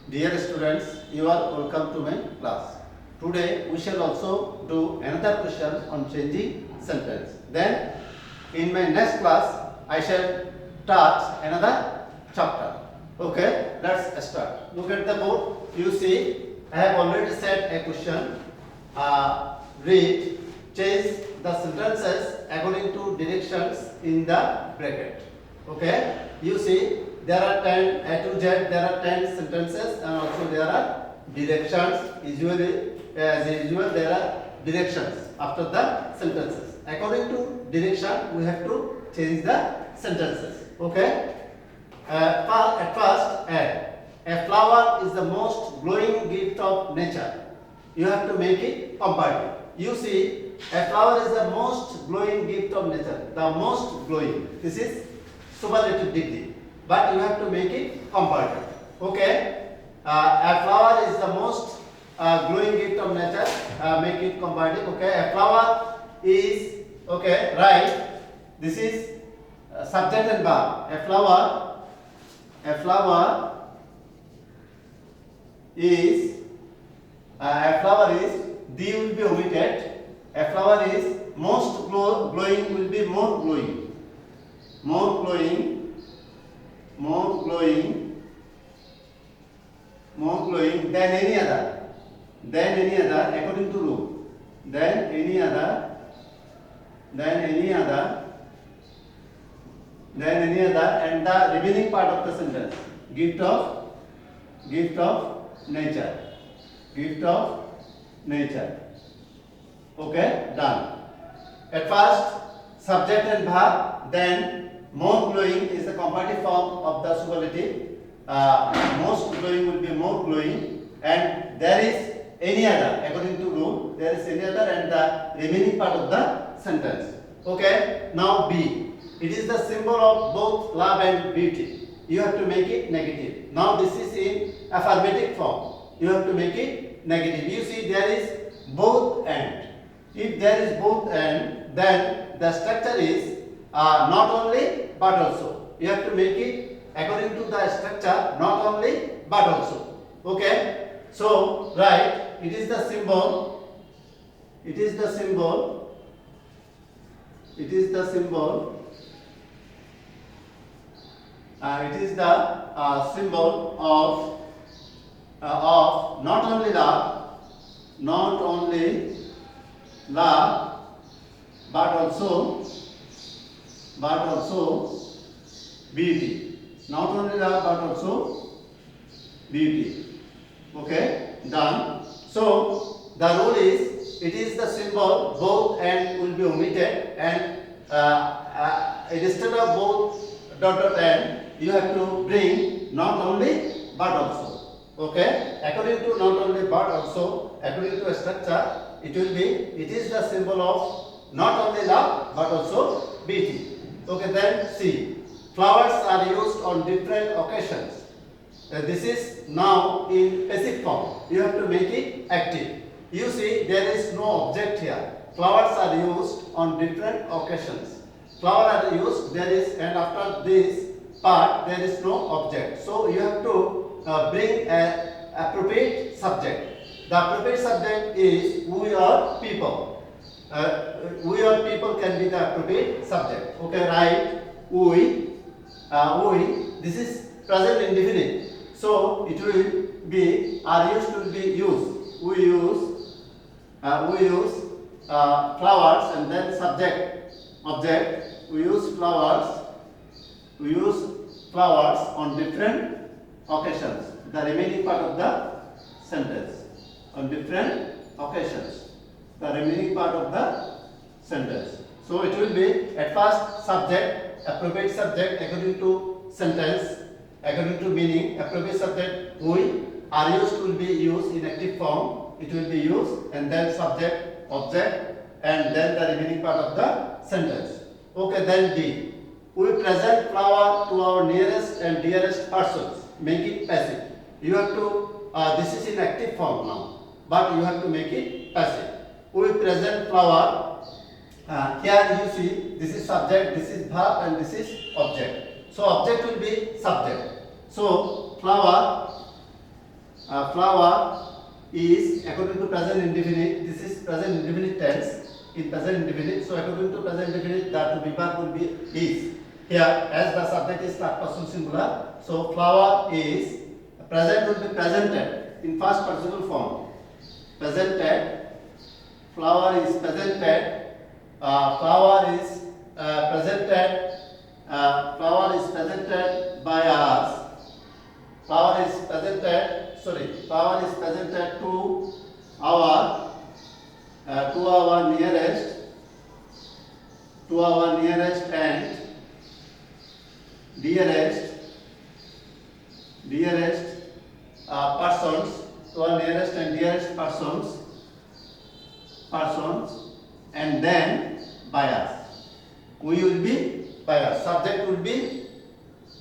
Dear students, you are welcome to my class. Today we shall also do another question on changing sentence. Then in my next class I shall start another chapter. Okay, let's start. Look at the board. You see, I have already said a question. Read, change the sentences according to directions in the bracket. Okay, you see there are 10 A to Z, there are 10 sentences and also there are directions. Usually, as usual, there are directions after the sentences. According to direction, we have to change the sentences. Okay. At first, a flower is the most glowing gift of nature. You have to make it comparative. You see, a flower is the most glowing gift of nature. The most glowing. This is superlative degree. But you have to make it comparative. Okay? A flower is the most glowing gift of nature. Make it comparative. Okay? A flower is, okay, right. This is subject and verb. A flower is, the will be omitted. A flower is most glowing will be more glowing. More glowing than any other according to rule. Than any other and the remaining part of the sentence. Gift of nature. Okay, done. At first, subject and verb, then more glowing is the comparative form of the superlative. Most glowing will be more glowing, and there is any other according to rule. There is any other and the remaining part of the sentence. Okay, now B. It is the symbol of both love and beauty. You have to make it negative. Now this is in affirmative form. You have to make it negative. You see there is both and. If there is both and, then the structure is not only but also. You have to make it according to the structure, not only but also. Okay? So right, it is the symbol. It is the symbol of not only love, but also beauty. Not only love but also beauty. Okay, done. So the rule is, it is the symbol both and will be omitted, and instead of both dot and, you have to bring not only but also. Okay, according to not only but also, according to a structure, it is the symbol of not only love but also beauty. Okay, then C. Flowers are used on different occasions. This is now in passive form. You have to make it active. You see, there is no object here. Flowers are used on different occasions. Flowers are used, there is, and after this part, there is no object. So you have to bring an appropriate subject. The appropriate subject is we are people. We are people can be the appropriate subject. Okay, right? We. This is present indefinite. So it will be, are used to be used. We use flowers, and then subject, object. We use flowers on different occasions. The remaining part of the sentence. On different occasions. The remaining part of the sentence. So it will be at first subject, appropriate subject according to sentence, according to meaning, appropriate subject we are used will be used in active form. It will be used, and then subject, object, and then the remaining part of the sentence. Okay, then D. We present flower to our nearest and dearest persons. Make it passive. You have to, this is in active form now, but you have to make it passive. We present flower. Here you see, this is subject, this is verb, and this is object. So object will be subject. So flower flower is according to present indefinite. This is present indefinite tense. In present indefinite, so according to present indefinite, the to be verb will be is. Here, as the subject is third person singular, so flower is present will be presented in first participle form. Presented, flower is presented. Flower is presented. Flower is presented by us. Flower is presented. Flower is presented to our nearest and dearest persons, to our nearest and dearest persons, and then by us. We will be by us. Subject will be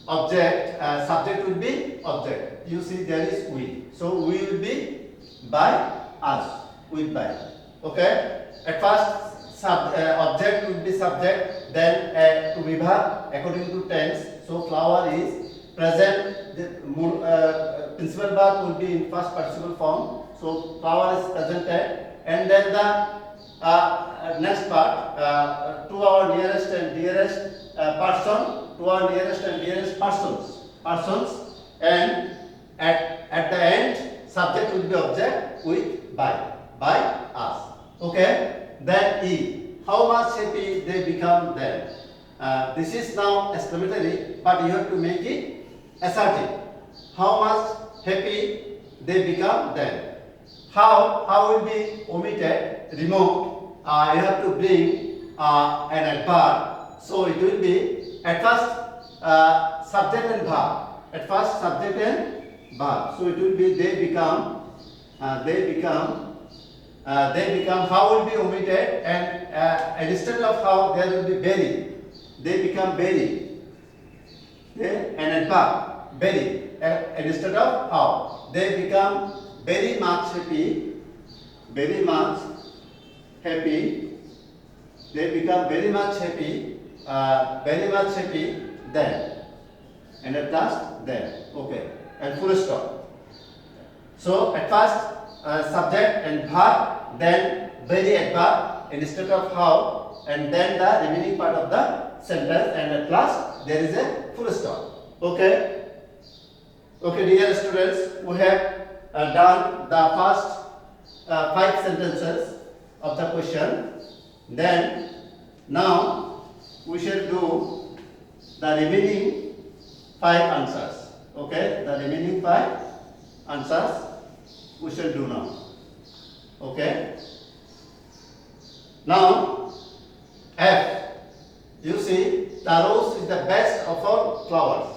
object. Subject will be object. You see, there is we. So we will be by us. With by. Okay. At first, object will be subject. Then to be verb according to tense. So flower is present. The principal verb will be in first participle form. So flower is presented, and then the next part to our nearest and dearest person, to our nearest and dearest persons, and at the end subject will be object with by us. Okay. Then E. How much happy they become then. This is now exclamatory, but you have to make it assertive. How much happy they become then. How will be omitted, removed. You have to bring an adverb. So it will be at first subject and verb. At first subject and verb. So it will be they become. How will be omitted, and instead of how there will be very. They become very. Okay? And adverb, very. Instead of how. They become very much happy. Very much happy. They become very much happy. Very much happy then. And at last then. Okay. And full stop. So at first subject and verb, then very adverb instead of how, and then the remaining part of the sentence, and at last there is a full stop. Okay. Okay, dear students, we have done the first 5 sentences of the question. Then now we shall do the remaining 5 answers. Okay, the remaining 5 answers we shall do now. Okay. Now F. You see, the rose is the best of all flowers.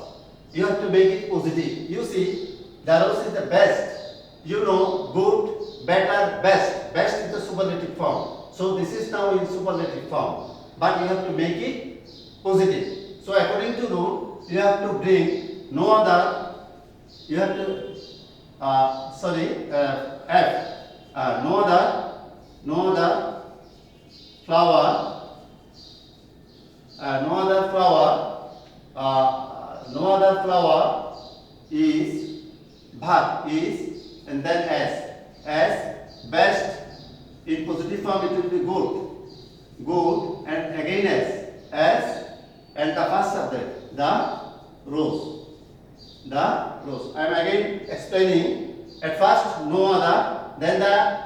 You have to make it positive. You see, the rose is the best. You know, good, better, best. Best is the superlative form. So this is now in superlative form. But you have to make it positive. So according to rule, you have to bring no other. You have to F. No other flower. No other flower is verb is, and then as best. In positive form it will be good, and again as, and the first subject the rose. I am again explaining. At first no other, then the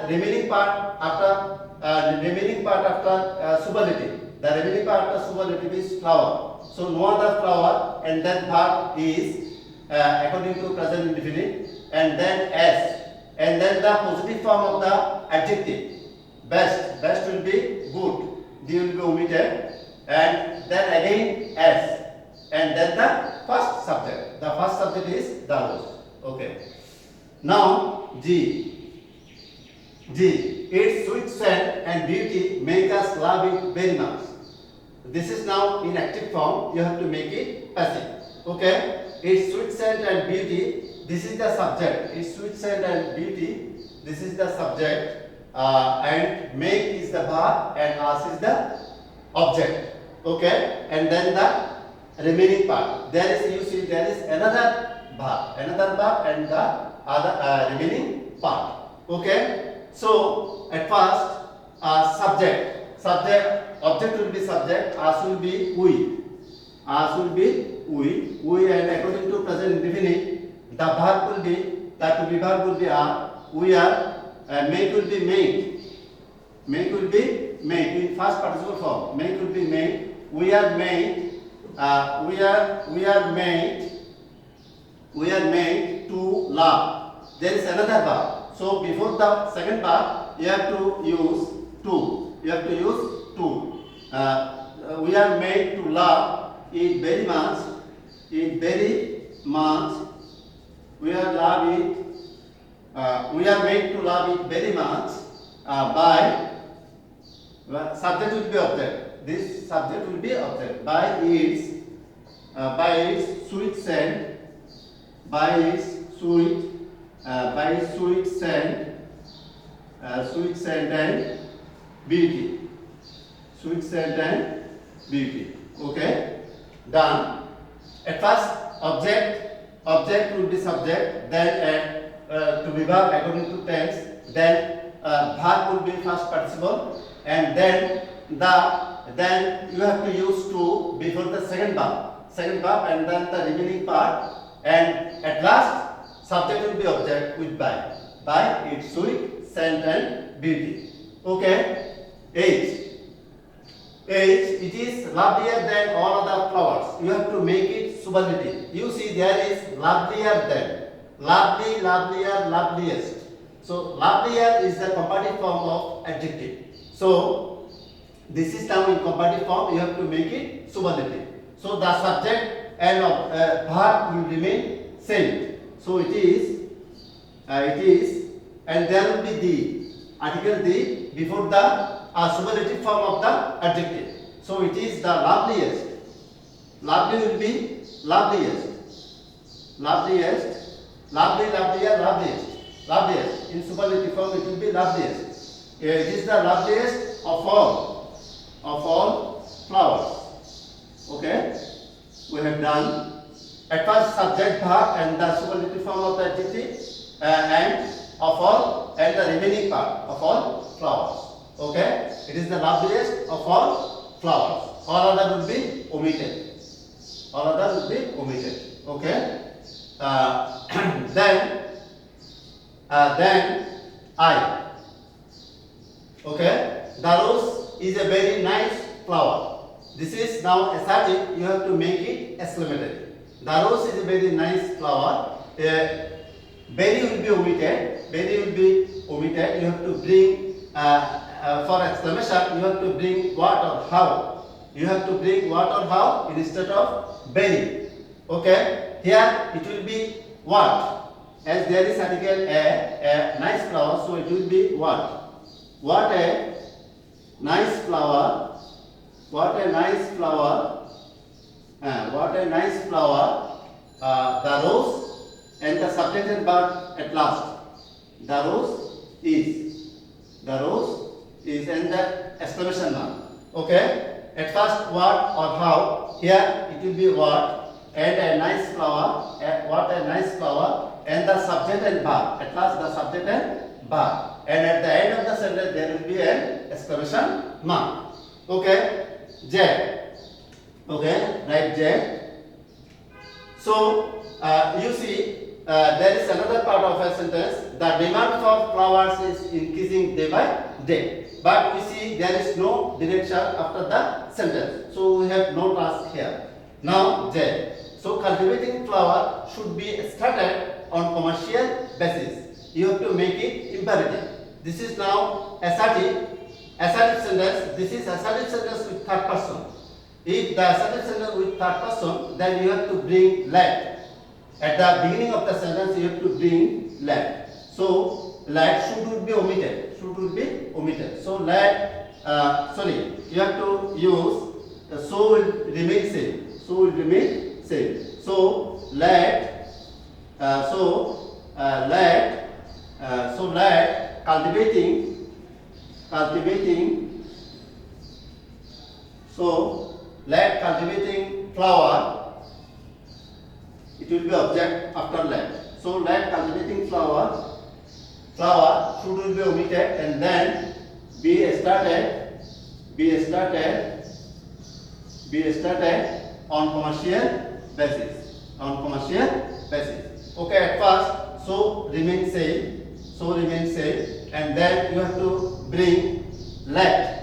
remaining part after superlative. The remaining part of superlative is flower. So no other flower, and then verb is according to present indefinite, and then as, and then the positive form of the adjective. Best will be good. D will be omitted, and then again as, and then the first subject. The first subject is the rose. Okay. Now G. Its sweet scent and beauty make us love it very much. This is now in active form. You have to make it passive. Okay. Its sweet scent and beauty. This is the subject. Its sweet scent and beauty. This is the subject. And make is the verb, and us is the object. Okay. And then the remaining part. There is, you see, there is another verb. Another verb and the other remaining part. Okay. So at first subject object will be subject, us will be we. Us will be we, and according to present indefinite, the verb will be, that to be verb will be are, we are, make will be made. Make will be made in first participle form. Make will be made. We are made. We are made to laugh. There is another verb. So before the second verb, you have to use to. You have to use to. We are made to laugh. Eat very much. Eat very much. We are love it. We are made to love it very much by. Subject will be object. This subject will be object by its sweet scent, by its sweet scent and beauty, sweet scent and beauty. Okay, done. At first, object will be subject, then to be verb according to tense, then verb will be first participle, and then you have to use to before the second verb, and then the remaining part, and at last subject will be object with by its sweet scent and beauty. Okay. Age, it is lovelier than all other flowers. You have to make it superlative. You see there is lovelier than, lovely, lovelier, loveliest. So lovelier is the comparative form of adjective. So this is now in comparative form. You have to make it superlative. So the subject and verb will remain same. So it is, and there will be the article the before the superlative form of the adjective. So it is the loveliest. Lovely will be loveliest. Loveliest. Lovely, lovelier, loveliest. Loveliest. In superlative form it will be loveliest. It is the loveliest of all flowers. Okay, we have done at first subject verb and the superlative form of the adjective, and of all, and the remaining part of all flowers. Okay, it is the loveliest of all flowers. All other will be omitted. All other will be omitted. Okay. Then I. Okay, the rose is a very nice flower. This is now assertive. You have to make it exclamatory. The rose is a very nice flower. Very will be omitted. Very will be omitted. You have to bring for exclamation. You have to bring what or how. You have to bring what or how instead of very. Okay. Here it will be what. As there is article a nice flower, so it will be what. What a nice flower. What a nice flower. What a nice flower. The rose and the subject and verb at last. The rose is. The rose is and the exclamation mark. Okay. At first what or how. Here it will be what and a nice flower. What a nice flower and the subject and verb. At last the subject and verb. And at the end of the sentence there will be an exclamation mark. Okay. J. Okay. Write J. So you see there is another part of a sentence. The demand for flowers is increasing day by day. But we see there is no direction after the sentence. So we have no task here. Now J. So cultivating flower should be started on commercial basis. You have to make it imperative. This is now assertive sentence. This is assertive sentence with third person. If the assertive sentence with third person, then you have to bring let. At the beginning of the sentence, you have to bring let. So let should be omitted. Should will be omitted. So let. You have to use so will remain same. So will remain same. So let. Cultivating. So let cultivating flower it will be object after let. So let cultivating flower should will be omitted and then be started on commercial basis. Okay, at first so remain same and then you have to bring let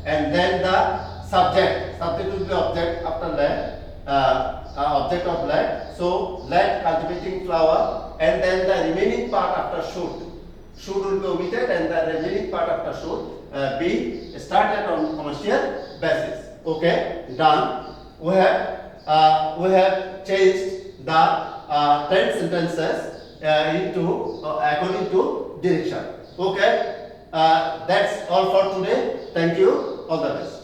and then the subject will be object after let, object of let. So let cultivating flower and then the remaining part after should will be omitted and the remaining part after should be started on commercial basis. Okay, done. We have changed the 10 sentences into according to direction. Okay, that's all for today. Thank you. All the best.